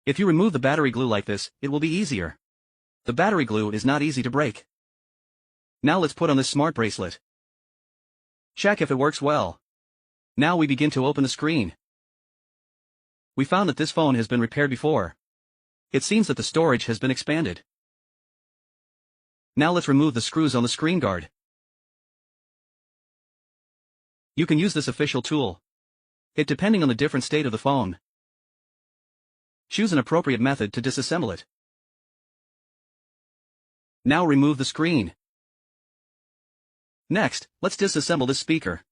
If you remove the battery glue like this, it will be easier. The battery glue is not easy to break. Now let's put on this smart bracelet. Check if it works well. Now we begin to open the screen. We found that this phone has been repaired before. It seems that the storage has been expanded. Now let's remove the screws on the screen guard. You can use this official tool. It depending on the different state of the phone. Choose an appropriate method to disassemble it. Now remove the screen. Next, let's disassemble this speaker.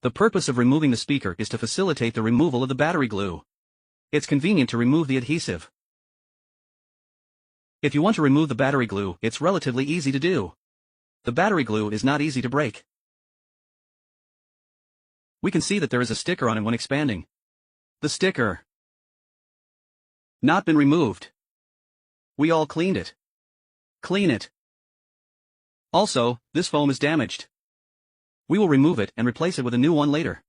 The purpose of removing the speaker is to facilitate the removal of the battery glue. It's convenient to remove the adhesive. If you want to remove the battery glue, it's relatively easy to do. The battery glue is not easy to break. We can see that there is a sticker on it when expanding. The sticker not been removed. We all cleaned it. Clean it. Also, this foam is damaged. We will remove it and replace it with a new one later.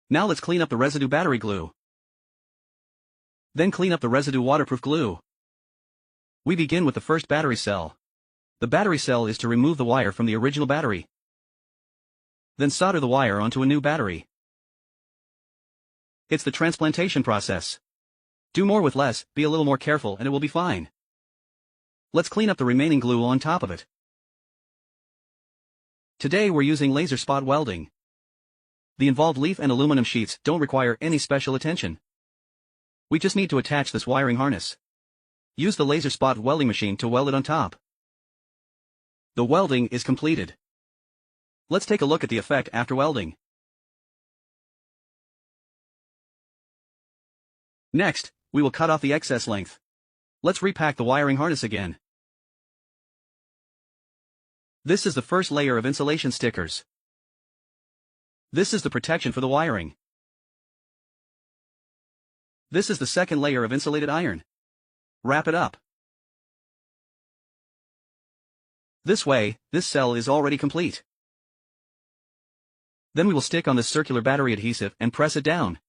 Now let's clean up the residue battery glue. Then clean up the residue waterproof glue. We begin with the first battery cell. The battery cell is to remove the wire from the original battery. Then solder the wire onto a new battery. It's the transplantation process. Do more with less, be a little more careful and it will be fine. Let's clean up the remaining glue on top of it. Today we're using laser spot welding. The involved leaf and aluminum sheets don't require any special attention. We just need to attach this wiring harness. Use the laser spot welding machine to weld it on top. The welding is completed. Let's take a look at the effect after welding. Next, we will cut off the excess length. Let's repack the wiring harness again. This is the first layer of insulation stickers. This is the protection for the wiring. This is the second layer of insulated iron. Wrap it up. This way, this cell is already complete. Then we will stick on this circular battery adhesive and press it down.